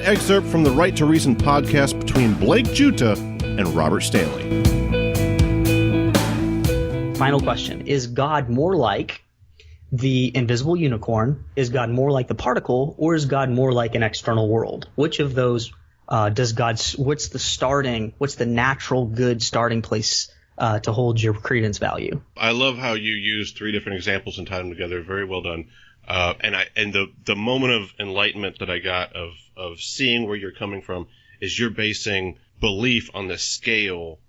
excerpt from the Right to Reason podcast between Blake Giunta and Robert Stanley. Final question. Is God more like the invisible unicorn? Is God more like the particle? Or is God more like an external world? Which of those what's the natural good starting place to hold your credence value? I love how you used 3 different examples and tied them together. Very well done. And the moment of enlightenment that I got of seeing where you're coming from is you're basing belief on the scale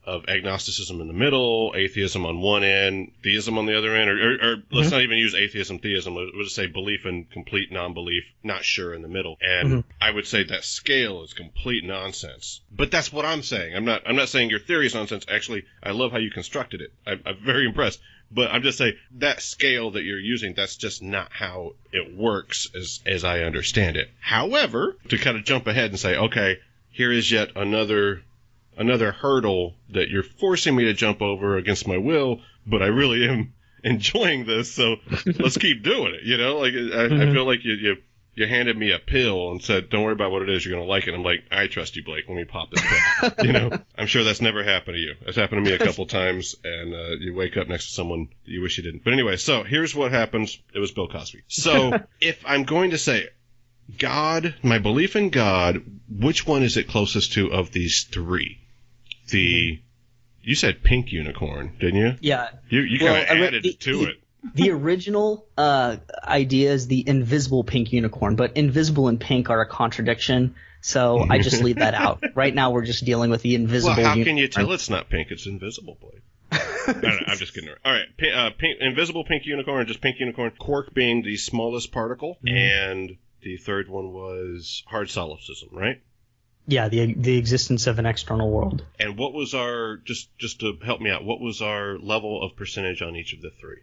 of agnosticism in the middle, atheism on one end, theism on the other end, or let's not even use atheism, theism. We'll just say belief and complete non-belief, not sure in the middle. And I would say that scale is complete nonsense. But that's what I'm saying. I'm not saying your theory is nonsense. Actually, I love how you constructed it. I'm very impressed. But I'm just saying that scale that you're using, that's just not how it works as I understand it. However, to kind of jump ahead and say, okay, here is yet another hurdle that you're forcing me to jump over against my will, but I really am enjoying this, so let's keep doing it, you know? Like, I feel like you handed me a pill and said, don't worry about what it is, you're going to like it. I'm like, I trust you, Blake, let me pop this pill. You know? I'm sure that's never happened to you. It's happened to me a couple times, and you wake up next to someone you wish you didn't. But anyway, so here's what happens. It was Bill Cosby. So if I'm going to say God, my belief in God, which one is it closest to of these 3? You said pink unicorn, didn't you? Yeah. You kind of added to it. The original idea is the invisible pink unicorn, but invisible and pink are a contradiction, so I just leave that out. Right now we're just dealing with the invisible unicorn. Well, how can you tell it's not pink? It's invisible, Blake. No, I'm just kidding. All right, invisible pink unicorn, just pink unicorn. Quark being the smallest particle, and the third one was hard solipsism, right? Yeah, the existence of an external world. And what was our, just to help me out, what was our level of percentage on each of the 3?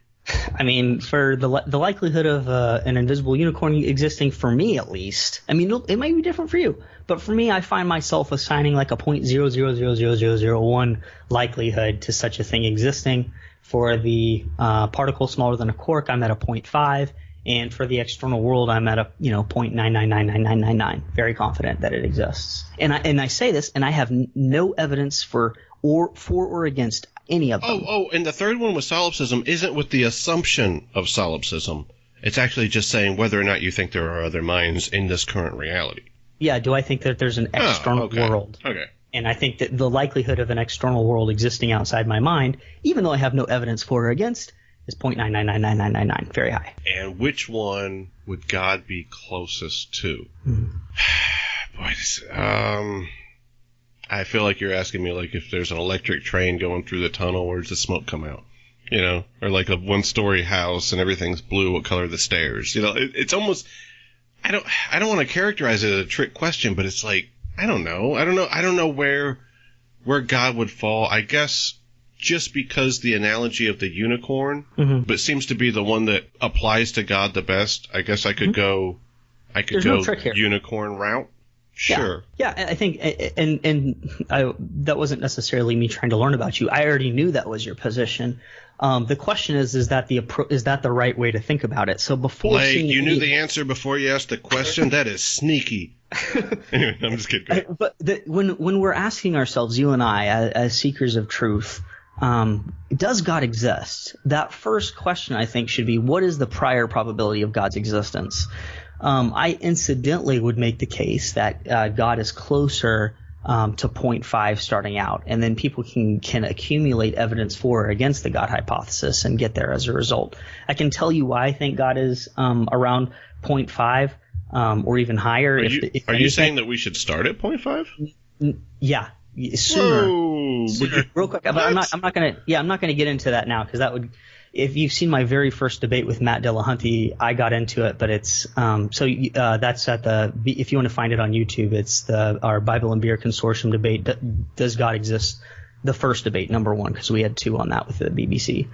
I mean, for the likelihood of an invisible unicorn existing, for me at least, I mean, it might be different for you, but for me, I find myself assigning like a 0.000001 likelihood to such a thing existing. For the particle smaller than a quark, I'm at a 0.5. And for the external world, I'm at a 0.9999999. Very confident that it exists. And I say this, and I have no evidence for or against any of them. And the third one with solipsism isn't with the assumption of solipsism. It's actually just saying whether or not you think there are other minds in this current reality. Yeah. Do I think that there's an external world? Okay. And I think that the likelihood of an external world existing outside my mind, even though I have no evidence for or against, is 0.9999999, very high. And which one would God be closest to? Boy, I feel like you're asking me like if there's an electric train going through the tunnel, where does the smoke come out? You know, or like a 1-story house and everything's blue, what color are the stairs? You know, it's almost, I don't want to characterize it as a trick question, but it's like, I don't know where God would fall. I guess just because the analogy of the unicorn, but seems to be the one that applies to God the best, I guess I could go unicorn route. Sure. Yeah, I think, that wasn't necessarily me trying to learn about you. I already knew that was your position. The question is that the right way to think about it? So before Blake, you knew the answer before you asked the question? That is sneaky. Anyway, I'm just kidding. But when we're asking ourselves, you and I, as seekers of truth, does God exist? That first question, I think, should be, what is the prior probability of God's existence? I incidentally would make the case that God is closer to 0.5 starting out, and then people can accumulate evidence for or against the God hypothesis and get there as a result. I can tell you why I think God is around 0.5 or even higher. Are you saying that we should start at 0.5? Yeah. Sooner. Real quick, but I'm not gonna get into that now, because that would, if you've seen my very first debate with Matt Dillahunty, I got into it, but it's that's at if you want to find it on YouTube, it's our Bible and Beer Consortium debate. Does God exist? The first debate, number 1, because we had 2 on that with the BBC.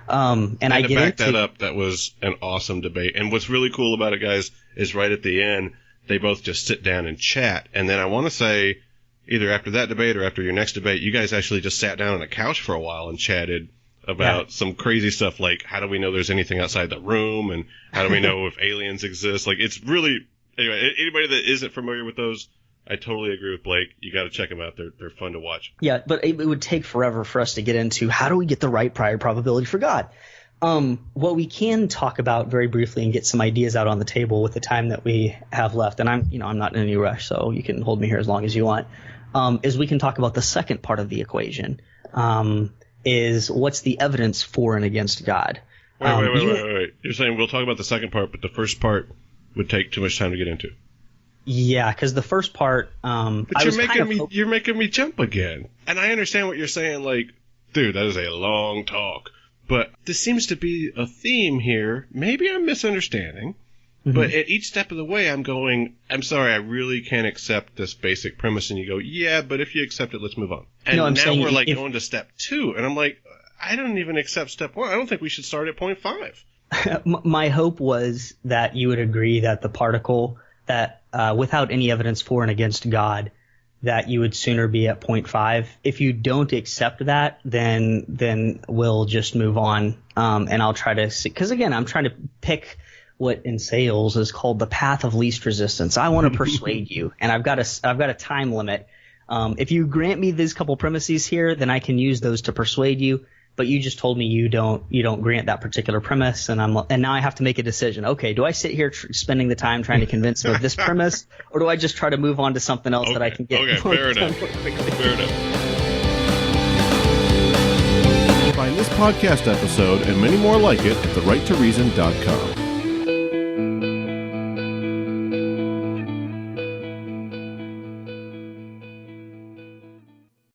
And to back that up, that was an awesome debate. And what's really cool about it, guys, is right at the end, they both just sit down and chat. And then I want to say, either after that debate or after your next debate, you guys actually just sat down on a couch for a while and chatted about some crazy stuff like, how do we know there's anything outside the room, and how do we know if aliens exist? Like, it's really Anyway, anybody that isn't familiar with those, I totally agree with Blake. You got to check them out. They're fun to watch. Yeah, but it would take forever for us to get into how do we get the right prior probability for God. What we can talk about very briefly and get some ideas out on the table with the time that we have left, and I'm not in any rush, so you can hold me here as long as you want, is we can talk about the second part of the equation, is what's the evidence for and against God. Wait. You're saying we'll talk about the second part, but the first part would take too much time to get into. Yeah, because the first part, but you're making me jump again, and I understand what you're saying. Like, dude, that is a long talk. But this seems to be a theme here. Maybe I'm misunderstanding. Mm-hmm. But at each step of the way, I'm going, I'm sorry, I really can't accept this basic premise. And you go, yeah, but if you accept it, let's move on. And now we're like going to step 2. And I'm like, I don't even accept step 1. I don't think we should start at point 5. My hope was that you would agree that the particle that without any evidence for and against God, that you would sooner be at 0.5. If you don't accept that, then we'll just move on. And I'll try to see, because again, I'm trying to pick what in sales is called the path of least resistance. I want to persuade you, and I've got a time limit. If you grant me these couple premises here, then I can use those to persuade you. But you just told me you don't grant that particular premise, and now I have to make a decision. Okay, do I sit here spending the time trying to convince them of this premise, or do I just try to move on to something else that I can get? Okay, fair enough. Fair enough. Find this podcast episode and many more like it at therighttoreason.com.